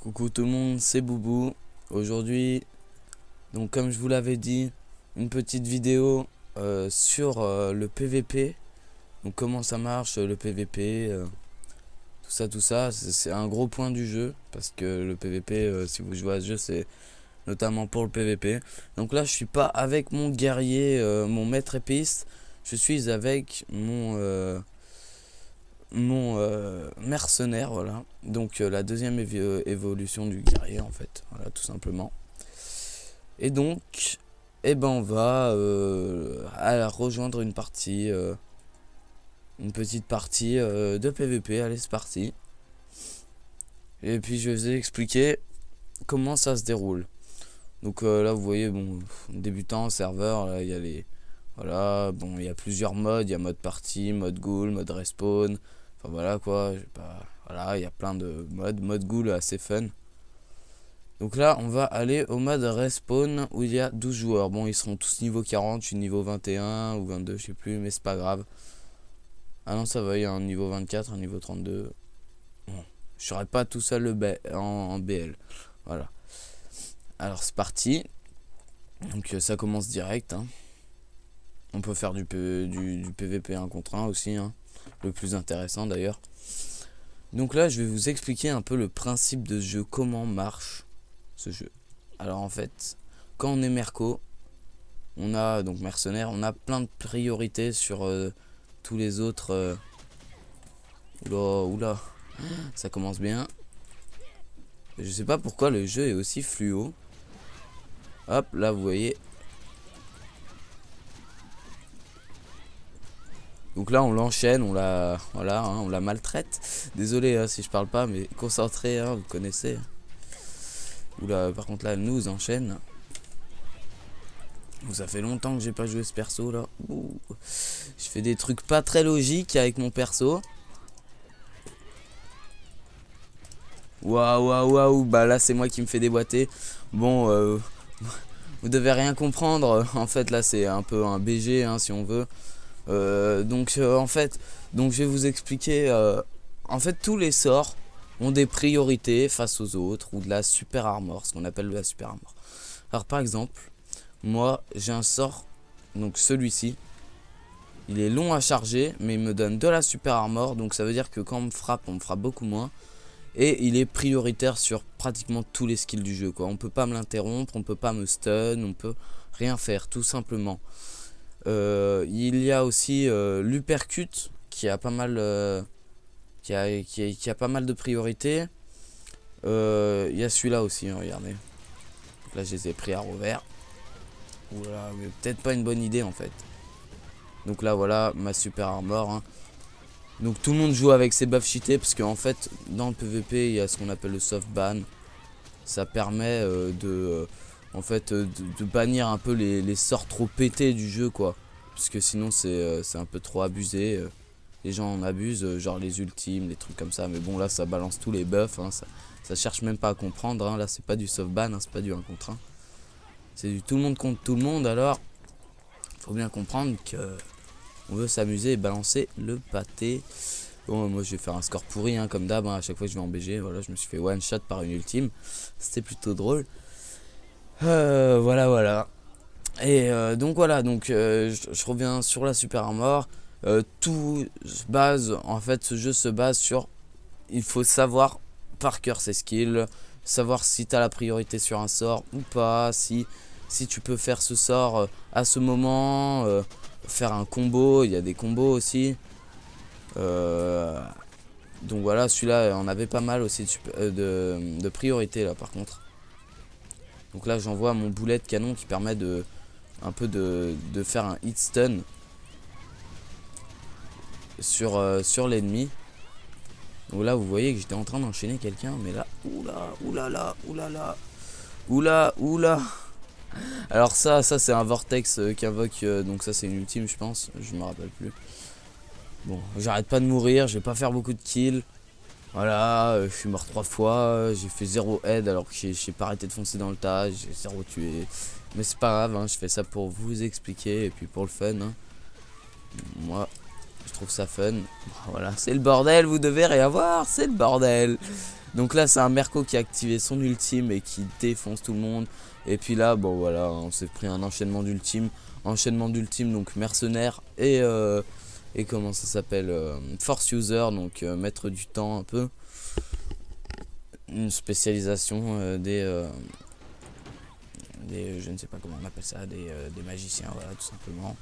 Coucou tout le monde, c'est Boubou. Aujourd'hui, donc comme je vous l'avais dit, une petite vidéo sur le PVP. Donc comment ça marche le PVP, tout ça, c'est un gros point du jeu. Parce que le PVP, si vous jouez à ce jeu, c'est notamment pour le PVP. Donc là, je suis pas avec mon guerrier, mon maître épéiste. Je suis avec mon mercenaire, voilà. Donc la deuxième évolution du guerrier, en fait, voilà, tout simplement. Et donc on va rejoindre une partie, une petite partie de PVP. Allez, c'est parti. Et puis je vais vous expliquer comment ça se déroule. Donc là vous voyez, bon, débutant, serveur, là il y a les, voilà, bon, il y a plusieurs modes, il y a mode partie, mode ghoul, mode respawn. Enfin voilà quoi, voilà, il y a plein de modes. Mode ghoul assez fun. Donc là, on va aller au mode respawn où il y a 12 joueurs. Bon, ils seront tous niveau 40, je suis niveau 21 ou 22, je sais plus, mais c'est pas grave. Ah non, ça va, il y a un niveau 24, un niveau 32. Bon, je serai pas tout seul en BL. Voilà. Alors c'est parti. Donc ça commence direct, hein. On peut faire du PVP 1 contre 1 aussi, hein. Le plus intéressant d'ailleurs. Donc là, je vais vous expliquer un peu le principe de ce jeu, comment marche ce jeu. Alors en fait, quand on est merco, on a donc mercenaire, on a plein de priorités sur tous les autres. Oula, ça commence bien. Je sais pas pourquoi le jeu est aussi fluo. Hop, là vous voyez. Donc là on l'enchaîne, on la, voilà, hein, on la maltraite. Désolé hein, si je parle pas, mais concentré, hein, vous connaissez. Oula, par contre là elle nous enchaîne. Donc, ça fait longtemps que j'ai pas joué ce perso là. Ouh. Je fais des trucs pas très logiques avec mon perso. Waouh, bah là c'est moi qui me fais déboîter. Bon, vous devez rien comprendre. En fait là c'est un peu un BG, hein, si on veut. En fait, donc je vais vous expliquer. En fait, tous les sorts ont des priorités face aux autres, ou de la super armor, ce qu'on appelle de la super armor. Alors par exemple, moi j'ai un sort, donc celui-ci, il est long à charger, mais il me donne de la super armor, donc ça veut dire que quand on me frappe beaucoup moins. Et il est prioritaire sur pratiquement tous les skills du jeu, quoi. On peut pas me l'interrompre, on peut pas me stun, on peut rien faire, tout simplement. Il y a aussi l'uppercut qui a pas mal qui a pas mal de priorités. Il y a celui-là aussi, hein, regardez. Donc là je les ai pris à revers. Oula, mais peut-être pas une bonne idée en fait. Donc là voilà ma super armor, hein. Donc tout le monde joue avec ses buffs cheatés parce qu'en fait dans le PVP il y a ce qu'on appelle le soft ban. Ça permet en fait de bannir un peu les sorts trop pétés du jeu, quoi. Parce que sinon c'est un peu trop abusé. Les gens en abusent, genre les ultimes, les trucs comme ça. Mais bon là ça balance tous les buffs, hein. Ça cherche même pas à comprendre, hein. Là c'est pas du soft ban, hein, c'est pas du 1 contre 1. C'est du tout le monde contre tout le monde. Alors faut bien comprendre que on veut s'amuser et balancer le pâté. Bon, moi je vais faire un score pourri, hein, comme d'hab, hein, à chaque fois que je vais en BG. Voilà, je me suis fait one shot par une ultime. C'était plutôt drôle. Voilà. Et donc voilà, donc je reviens sur la super armor. Tout se base, en fait, ce jeu se base sur, il faut savoir par cœur ses skills, savoir si tu as la priorité sur un sort ou pas, si tu peux faire ce sort à ce moment, faire un combo, il y a des combos aussi. Donc voilà, celui-là on avait pas mal aussi de priorité là par contre. Donc là j'envoie mon boulet de canon qui permet de un peu de faire un hit stun sur l'ennemi. Donc là vous voyez que j'étais en train d'enchaîner quelqu'un, mais là oula. Alors ça c'est un vortex qui invoque, donc ça c'est une ultime je pense, je me rappelle plus. Bon, j'arrête pas de mourir, je vais pas faire beaucoup de kills. Voilà, je suis mort 3 fois, j'ai fait 0 aide alors que j'ai pas arrêté de foncer dans le tas, j'ai 0 tué. Mais c'est pas grave, hein, je fais ça pour vous expliquer et puis pour le fun, hein. Moi, je trouve ça fun. Voilà, c'est le bordel, vous devez rien voir, c'est le bordel. Donc là c'est un Merco qui a activé son ultime et qui défonce tout le monde. Et puis là bon voilà, on s'est pris un enchaînement d'ultime. Donc mercenaire et comment ça s'appelle, force user, donc maître du temps un peu. Une spécialisation des je ne sais pas comment on appelle ça, des magiciens, voilà, tout simplement.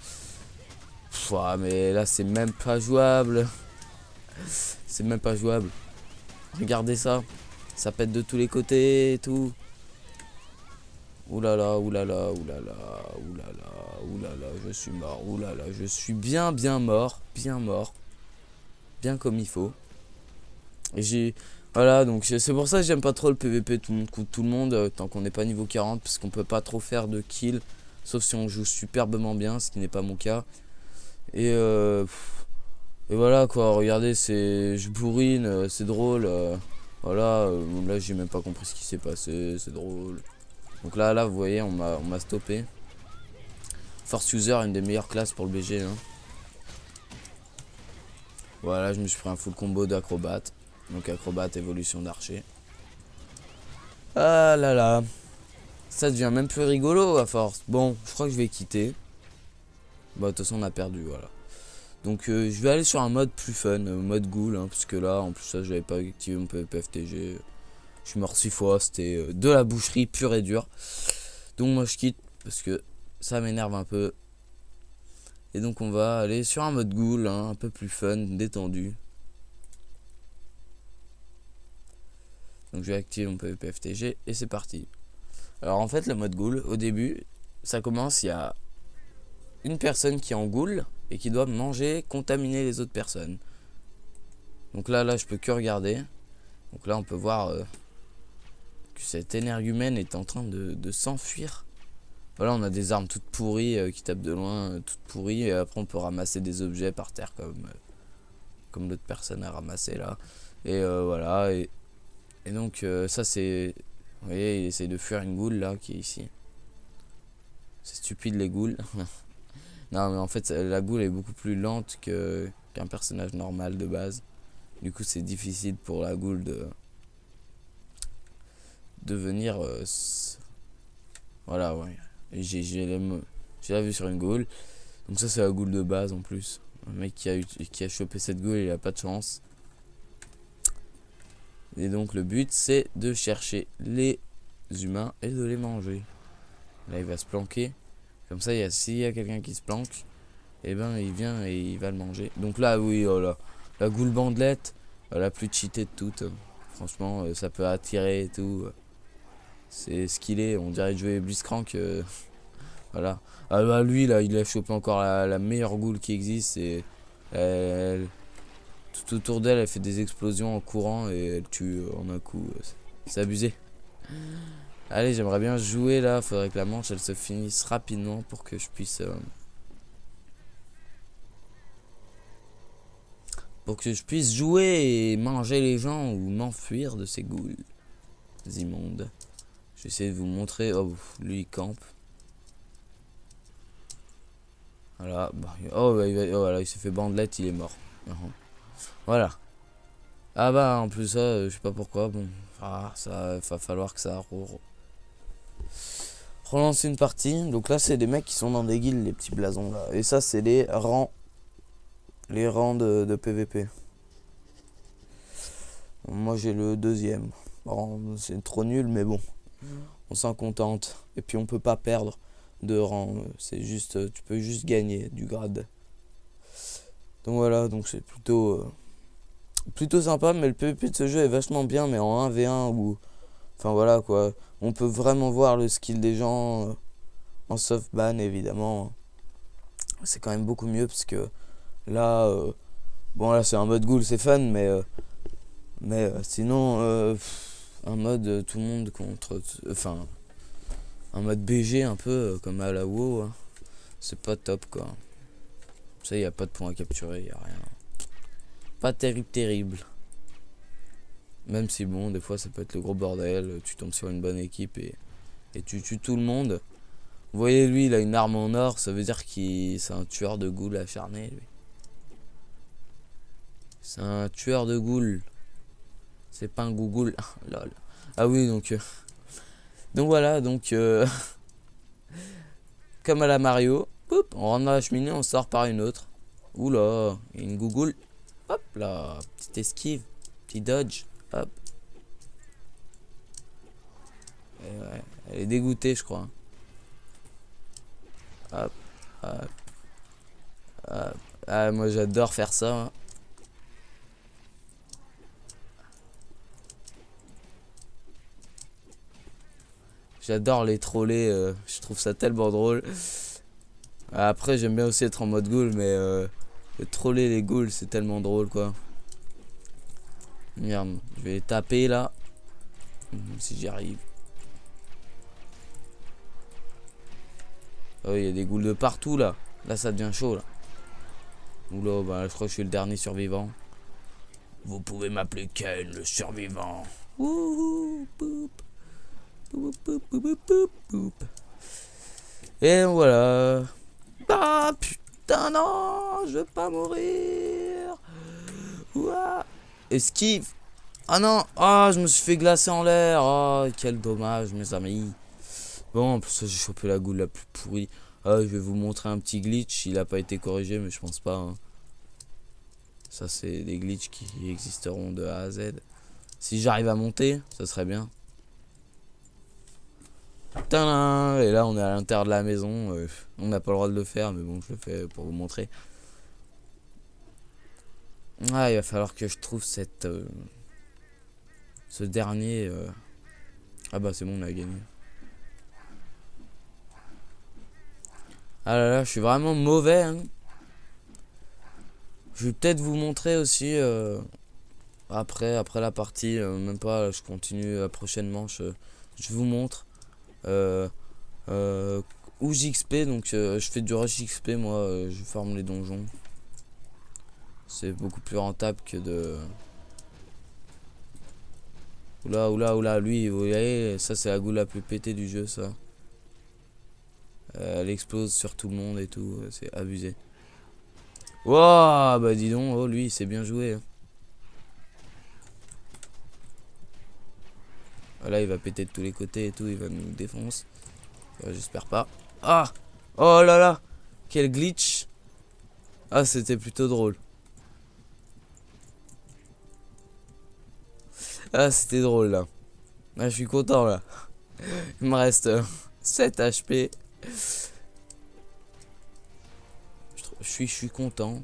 Pouah, mais là c'est même pas jouable. C'est même pas jouable. Regardez ça. Ça pète de tous les côtés et tout. Oulala, oulala, oulala, oulala, oulala, je suis mort. Oulala, je suis bien mort. Bien mort. Bien comme il faut. Et j'ai... Voilà, donc c'est pour ça que j'aime pas trop le PVP tout le monde contre tout le monde, tant qu'on n'est pas niveau 40, parce qu'on peut pas trop faire de kills, sauf si on joue superbement bien, ce qui n'est pas mon cas. Et voilà quoi, regardez, je bourrine, c'est drôle. Voilà, là j'ai même pas compris ce qui s'est passé, c'est drôle. Donc là vous voyez, on m'a stoppé. Force user, une des meilleures classes pour le BG. Hein. Voilà, je me suis pris un full combo d'acrobate. Donc acrobate, évolution d'archer. Ah là là. Ça devient même plus rigolo à force. Bon, je crois que je vais quitter. Bah de toute façon on a perdu, voilà. Donc je vais aller sur un mode plus fun, mode ghoul, hein, parce que là en plus ça j'avais pas activé mon PvP FTG. Je suis mort 6 fois, c'était de la boucherie pure et dure. Donc moi je quitte parce que ça m'énerve un peu. Et donc on va aller sur un mode ghoul, hein, un peu plus fun, détendu. Donc je vais activer mon PvP FTG et c'est parti. Alors en fait le mode ghoul, au début, ça commence, il y a une personne qui est en ghoul et qui doit manger, contaminer les autres personnes. Donc là je peux que regarder. Donc là on peut voir que cet énergumène est en train de s'enfuir. Voilà, on a des armes toutes pourries qui tapent de loin, toutes pourries. Et après on peut ramasser des objets par terre comme l'autre personne a ramassé là. Et voilà, et donc ça c'est... Vous voyez, il essaye de fuir une goule là qui est ici. C'est stupide les goules. Non mais en fait la goule est beaucoup plus lente qu'un personnage normal de base. Du coup c'est difficile pour la goule de venir... voilà, ouais. J'ai la vue sur une goule. Donc ça c'est la goule de base en plus. Un mec qui a chopé cette goule, il a pas de chance. Et donc le but c'est de chercher les humains et de les manger. Là il va se planquer. Comme ça s'il y a quelqu'un qui se planque, et ben il vient et il va le manger. Donc là oui, oh là, la goule bandelette, la plus cheatée de toutes. Franchement ça peut attirer et tout. C'est ce qu'il est, on dirait de jouer Blitzcrank. Voilà. Ah bah lui là il a chopé encore la meilleure goule qui existe. Et tout autour d'elle elle fait des explosions en courant et elle tue en un coup. C'est abusé. Allez, j'aimerais bien jouer là, faudrait que la manche elle se finisse rapidement pour que je puisse jouer et manger les gens ou m'enfuir de ces ghouls immondes. Je vais essayer de vous montrer. Oh, lui il campe. Voilà. Bah, oh, voilà, il s'est fait bandelette, il est mort. Voilà. Ah bah en plus ça, je sais pas pourquoi. Bon, ça va falloir que ça relance une partie. Donc là c'est des mecs qui sont dans des guildes, les petits blasons là. Et ça c'est les rangs de PVP. Moi j'ai le deuxième. Bon, c'est trop nul mais bon, on s'en contente. Et puis on peut pas perdre de rang. C'est juste, tu peux juste gagner du grade. Donc voilà, donc c'est plutôt sympa, mais le PVP de ce jeu est vachement bien, mais en 1v1 ou... Enfin voilà quoi, on peut vraiment voir le skill des gens en soft ban évidemment. C'est quand même beaucoup mieux parce que là, bon là c'est un mode ghoul, c'est fun, mais sinon un mode tout le monde contre... Enfin, un mode BG un peu comme à la WoW, hein, c'est pas top quoi. Ça y a pas de points à capturer, y a rien. Pas terrible. Même si bon, des fois ça peut être le gros bordel, tu tombes sur une bonne équipe et tu tues tout le monde. Vous voyez lui, il a une arme en or, ça veut dire qu'il c'est un tueur de ghouls acharné lui. C'est un tueur de ghouls. C'est pas un Google. Lol. Ah oui, donc voilà, comme à la Mario, hop, on rentre dans la cheminée, on sort par une autre. Oula, une Google. Hop là, petite esquive, petit dodge, hop. Et ouais, elle est dégoûtée, je crois. Hop, hop, hop. Ah, moi j'adore faire ça, hein. J'adore les troller, je trouve ça tellement drôle. Après, j'aime bien aussi être en mode ghoul, mais troller les ghouls, c'est tellement drôle, quoi. Merde, je vais taper là, si j'y arrive. Oh, il y a des ghouls de partout là. Là, ça devient chaud là. Oula, bah, je crois que je suis le dernier survivant. Vous pouvez m'appeler Ken, le survivant. Wouhou, poup. Poup, poup, poup, poup, poup, poup. Et voilà. Ah putain, non, je veux pas mourir. Ouah. Esquive. Ah non, ah, je me suis fait glacer en l'air. Ah, quel dommage, mes amis. Bon, en plus, j'ai chopé la goule la plus pourrie. Ah, je vais vous montrer un petit glitch. Il a pas été corrigé, mais je pense pas, hein. Ça, c'est des glitches qui existeront de A à Z. Si j'arrive à monter, ça serait bien. Tadam! Et là, on est à l'intérieur de la maison. On n'a pas le droit de le faire, mais bon, je le fais pour vous montrer. Ah, il va falloir que je trouve ce dernier. Ah bah, c'est bon, on a gagné. Ah là là, je suis vraiment mauvais, hein. Je vais peut-être vous montrer aussi après la partie, même pas, je continue la prochaine manche. Je vous montre où j'XP, donc je fais du rush XP, moi, je forme les donjons. C'est beaucoup plus rentable que de... Oula, oula, oula, lui, vous voyez, ça c'est la goule la plus pétée du jeu, ça. Elle explose sur tout le monde et tout, c'est abusé. Wow, bah dis donc, oh lui, c'est bien joué, hein. Là, il va péter de tous les côtés et tout, il va nous défoncer. J'espère pas. Ah! Oh là là! Quel glitch! Ah, c'était plutôt drôle. Ah, c'était drôle là. Ah, je suis content là. Il me reste 7 HP. Je suis content.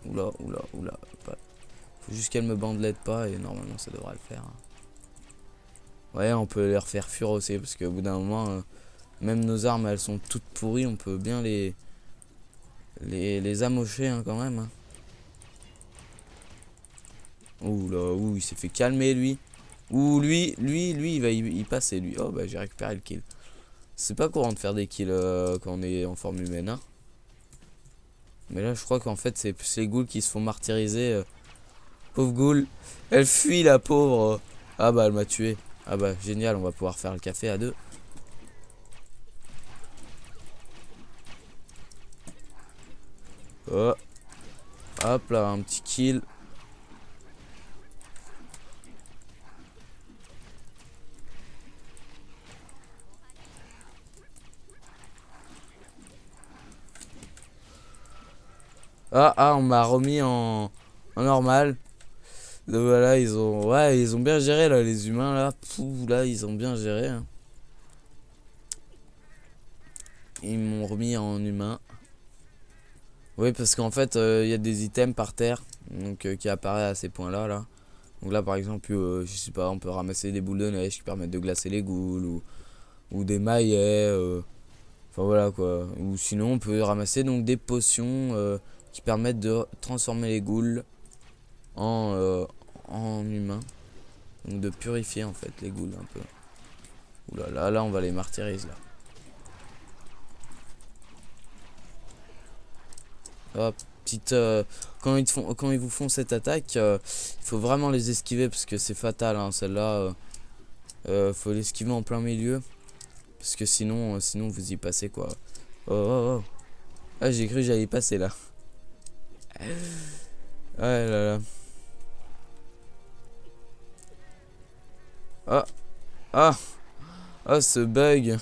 Oula, oula, oula. Faut juste qu'elle me bandelette pas et normalement ça devrait le faire. Ouais, on peut les refaire fuir aussi parce qu'au bout d'un moment, même nos armes elles sont toutes pourries. On peut bien les amocher, hein, quand même, hein. Ouh là, ouh, il s'est fait calmer lui. Ouh, lui, il va y passer lui. Oh bah j'ai récupéré le kill. C'est pas courant de faire des kills quand on est en forme humaine, hein. Mais là je crois qu'en fait c'est plus les ghouls qui se font martyriser. Pauvre ghoul. Elle fuit la pauvre. Ah bah elle m'a tué. Ah bah génial, on va pouvoir faire le café à deux. Oh. Hop là, un petit kill. Ah, on m'a remis en normal. Donc voilà, ils ont bien géré là, les humains là. Pouh, là, ils ont bien géré, hein. Ils m'ont remis en humain. Oui, parce qu'en fait, il y a des items par terre, donc qui apparaissent à ces points-là, là. Donc là, par exemple, je sais pas, on peut ramasser des boules de neige qui permettent de glacer les ghouls ou des maillets. Enfin voilà quoi. Ou sinon, on peut ramasser donc des potions qui permettent de transformer les ghouls en humains. Donc de purifier en fait les ghouls un peu. Oula, là, on va les martyriser là. Hop, petite quand ils vous font cette attaque, il faut vraiment les esquiver parce que c'est fatal, hein, celle-là. Faut l'esquiver en plein milieu parce que sinon vous y passez quoi. Oh, oh, oh. Ah, j'ai cru que j'allais y passer là. Ouais là là. Ah, ah, ah, ce bug.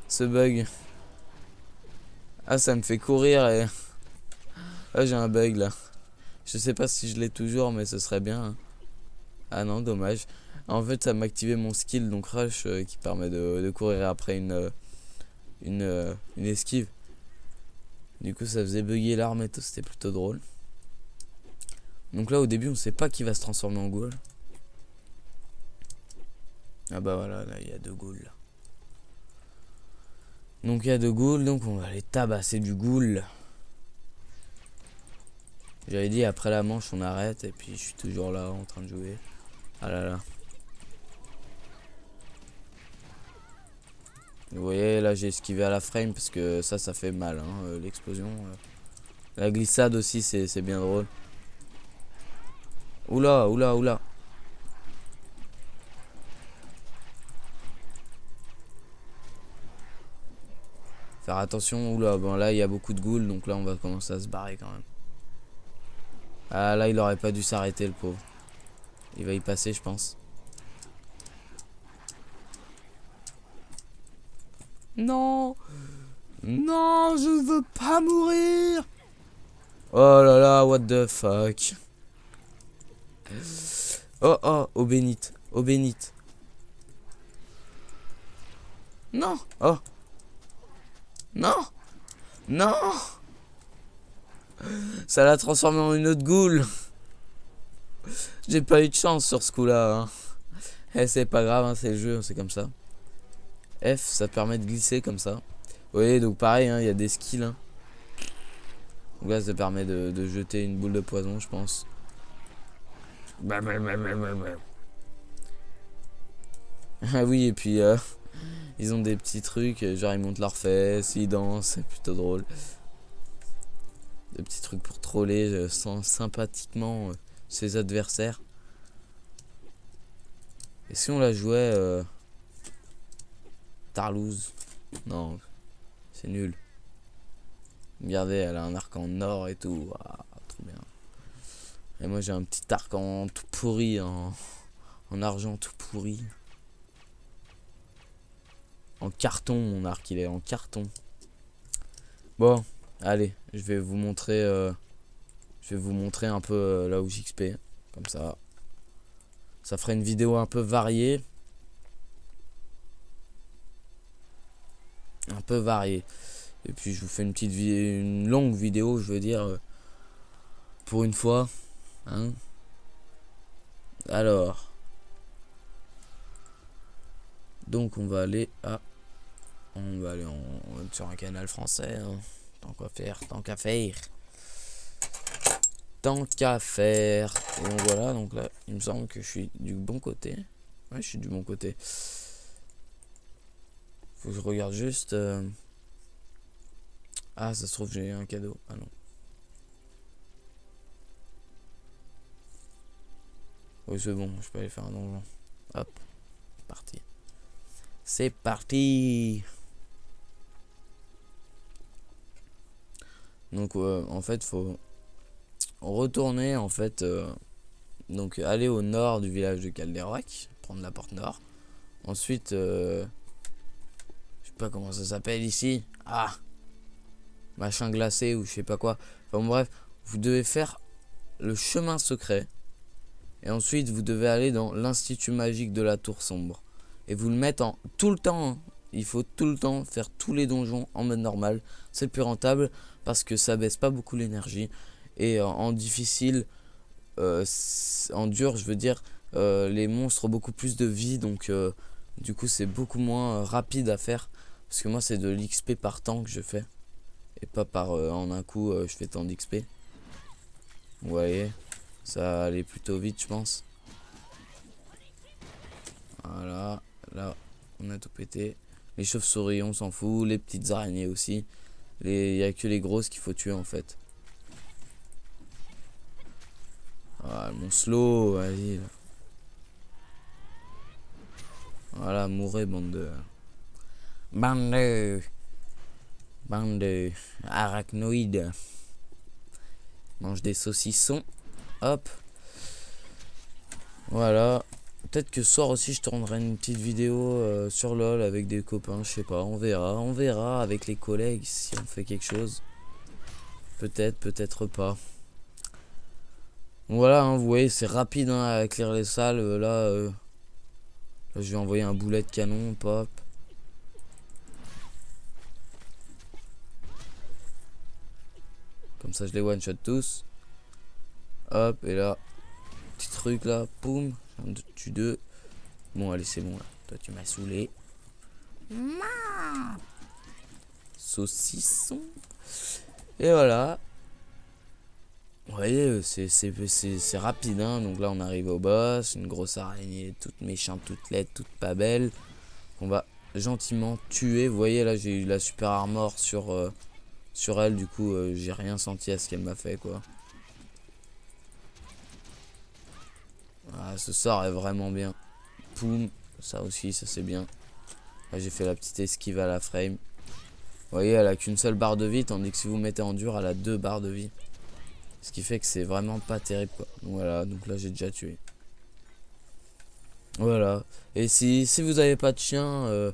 Ce bug. Ah, ça me fait courir et... Ah, j'ai un bug là. Je sais pas si je l'ai toujours, mais ce serait bien, hein. Ah non, dommage. En fait, ça m'a activé mon skill, donc rush, qui permet de courir après une esquive. Du coup, ça faisait bugger l'arme et tout, c'était plutôt drôle. Donc là, au début, on sait pas qui va se transformer en ghoul. Ah bah voilà, là, il y a 2 ghouls. Là. Donc il y a 2 ghouls, donc on va aller tabasser du ghoul. J'avais dit, après la manche, on arrête, et puis je suis toujours là, en train de jouer. Ah là là. Vous voyez, là, j'ai esquivé à la frame, parce que ça fait mal, hein, l'explosion. La glissade aussi, c'est bien drôle. Oula, oula, oula. Faire attention, oula, bon là il y a beaucoup de ghouls, donc là on va commencer à se barrer quand même. Ah là il aurait pas dû s'arrêter le pauvre. Il va y passer je pense. Non. Non, je veux pas mourir. Oh là là, what the fuck. Oh oh, eau bénite, eau bénite. Non, oh. Non. Non. Ça l'a transformé en une autre ghoul. J'ai pas eu de chance sur ce coup-là. Hein. Eh, c'est pas grave, hein, c'est le jeu, c'est comme ça. F, ça permet de glisser comme ça. Vous voyez, donc pareil, hein, il y a des skills. Hein. Donc là, ça permet de jeter une boule de poison, je pense. Ah oui, et puis ils ont des petits trucs, genre ils montent leurs fesses, ils dansent, c'est plutôt drôle. Des petits trucs pour troller sympathiquement ses adversaires. Et si on la jouait Tarlouse? Non, c'est nul. Regardez, elle a un arc en or et tout. Ah, trop bien. Et moi j'ai un petit arc en tout pourri, en argent tout pourri. En carton, mon arc, il est en carton. Bon, allez, je vais vous montrer un peu là où j'XP. Comme ça. Ça ferait une vidéo un peu variée. Un peu variée. Et puis je vous fais une longue vidéo, je veux dire. Pour une fois. Hein. Alors. Donc on va aller à... On va aller sur un canal français. Hein. Tant qu'à faire, tant qu'à faire. Tant qu'à faire. Et donc voilà, donc là, il me semble que je suis du bon côté. Ouais, je suis du bon côté. Faut que je regarde juste. Ah, ça se trouve, j'ai un cadeau. Ah non. Oui, c'est bon, je peux aller faire un donjon. Hop, parti. C'est parti. Donc, en fait, faut retourner, en fait. Donc, aller au nord du village de Calderoac, prendre la porte nord. Ensuite, je sais pas comment ça s'appelle ici. Ah, machin glacé ou je sais pas quoi. Enfin, bref, vous devez faire le chemin secret. Et ensuite, vous devez aller dans l'institut magique de la tour sombre. Et vous le mettez en tout le temps. Hein. Il faut tout le temps faire tous les donjons en mode normal. C'est le plus rentable parce que ça baisse pas beaucoup l'énergie. Et en difficile, en dur, je veux dire, les monstres ont beaucoup plus de vie. Donc, du coup, c'est beaucoup moins rapide à faire. Parce que moi, c'est de l'XP par temps que je fais. Et pas par en un coup, je fais tant d'XP. Vous voyez, ça allait plutôt vite, je pense. Voilà, là, on a tout pété. Les chauves-souris, on s'en fout. Les petites araignées aussi. Il n'y a que les grosses qu'il faut tuer, en fait. Ah, mon slow, vas-y. Voilà, mourrez, bande de... Bande de arachnoïdes. Mange des saucissons. Hop. Voilà. Peut-être que ce soir aussi je tournerai une petite vidéo sur LOL avec des copains, je sais pas, on verra avec les collègues si on fait quelque chose. Peut-être, peut-être pas. Voilà, hein, vous voyez, c'est rapide hein, à éclairer les salles. Là, je vais envoyer un boulet de canon, pop. Comme ça, je les one-shot tous. Hop, et là, petit truc là, poum. Un tue deux. Bon, allez, c'est bon là. Toi, tu m'as saoulé. Saucisson. Et voilà. Vous voyez, c'est rapide, hein. Donc là, on arrive au boss. Une grosse araignée toute méchante, toute laide, toute pas belle. On va gentiment tuer. Vous voyez, là, j'ai eu la super armor sur elle. Du coup, j'ai rien senti à ce qu'elle m'a fait, quoi. Ah, ce sort est vraiment bien. Poum. Ça aussi, ça c'est bien. Là, j'ai fait la petite esquive à la frame. Vous voyez, elle a qu'une seule barre de vie. Tandis que si vous mettez en dur, elle a 2 barres de vie. Ce qui fait que c'est vraiment pas terrible, quoi. Voilà, donc là, j'ai déjà tué. Voilà. Et si vous avez pas de chien,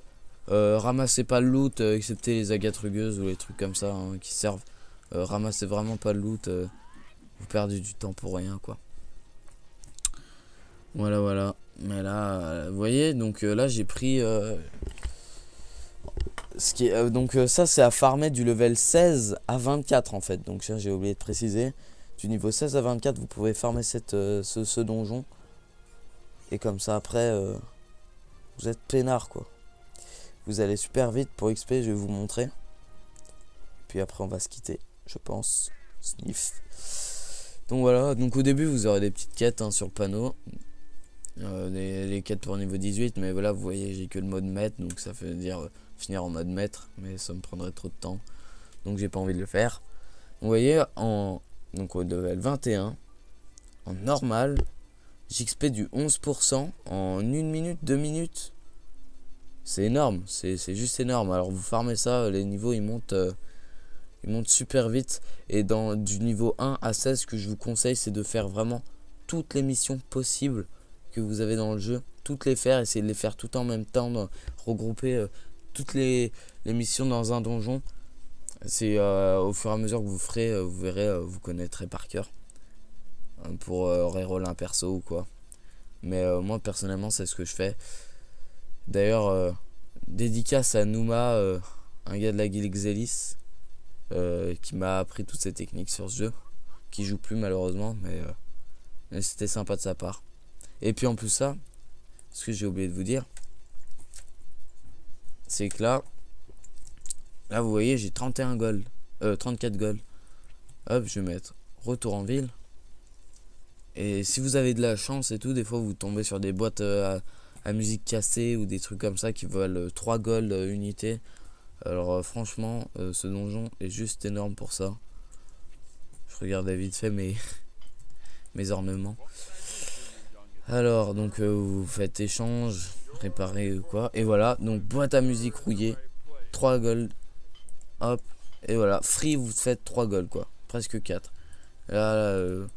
ramassez pas le loot, excepté les agates rugueuses ou les trucs comme ça hein, qui servent. Ramassez vraiment pas le loot. Vous perdez du temps pour rien, quoi. Voilà, voilà. Mais là, vous voyez, donc là, j'ai pris... donc ça, c'est à farmer du level 16 à 24, en fait. Donc ça, j'ai oublié de préciser. Du niveau 16 à 24, vous pouvez farmer ce donjon. Et comme ça, après, vous êtes peinard, quoi. Vous allez super vite pour XP, je vais vous montrer. Puis après, on va se quitter, je pense. Sniff. Donc voilà, donc au début, vous aurez des petites quêtes hein, sur le panneau. Les quêtes pour niveau 18, mais voilà, vous voyez, j'ai que le mode maître, donc ça veut dire finir en mode maître, mais ça me prendrait trop de temps. Donc j'ai pas envie de le faire. Vous voyez, donc au level 21, en normal, j'XP du 11% en 1 minute, 2 minutes. C'est énorme, c'est juste énorme. Alors vous farmez ça, les niveaux ils montent super vite. Et du niveau 1 à 16, ce que je vous conseille, c'est de faire vraiment toutes les missions possibles que vous avez dans le jeu. Toutes les faire, essayez de les faire tout en même temps, regrouper toutes les missions dans un donjon. C'est au fur et à mesure que vous ferez, vous verrez, vous connaîtrez par cœur. Pour reroll un perso ou quoi. Mais moi personnellement c'est ce que je fais. D'ailleurs dédicace à Numa, un gars de la guilde Xelis, qui m'a appris toutes ces techniques sur ce jeu, qui joue plus malheureusement, mais c'était sympa de sa part. Et puis en plus ça, ce que j'ai oublié de vous dire, c'est que là vous voyez j'ai 31 gold, 34 gold. Hop, je vais mettre retour en ville. Et si vous avez de la chance et tout, des fois vous tombez sur des boîtes à musique cassée ou des trucs comme ça qui valent 3 gold unité. Alors franchement, ce donjon est juste énorme pour ça. Je regardais vite fait mes ornements. Alors, donc vous faites échange, réparer ou quoi. Et voilà, donc boîte à musique rouillée, 3 gold. Hop, et voilà, free vous faites 3 gold quoi, presque 4. Là,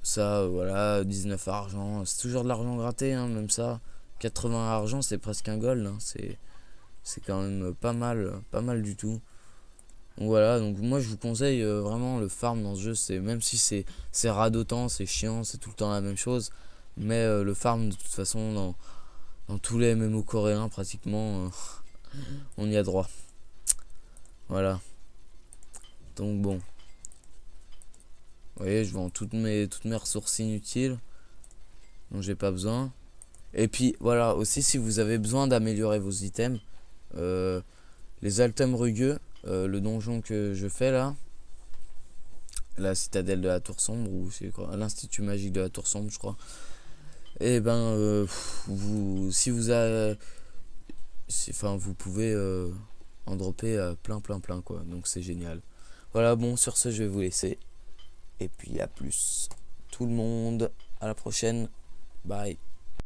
ça, voilà, 19 argent, c'est toujours de l'argent gratté, hein, même ça. 80 argent, c'est presque un gold, hein, c'est quand même pas mal du tout. Donc voilà, donc moi je vous conseille vraiment le farm dans ce jeu, c'est même si c'est radotant, c'est chiant, c'est tout le temps la même chose, mais le farm de toute façon dans tous les MMO coréens pratiquement, on y a droit. Voilà. Donc bon. Vous voyez, je vends toutes mes ressources inutiles dont j'ai pas besoin. Et puis voilà, aussi si vous avez besoin d'améliorer vos items, les items rugueux, le donjon que je fais là, la citadelle de la tour sombre, ou c'est quoi, l'institut magique de la tour sombre je crois. Et ben si vous avez, enfin vous pouvez en dropper plein quoi, donc c'est génial. Voilà, bon sur ce je vais vous laisser. Et puis à plus tout le monde, à la prochaine, bye.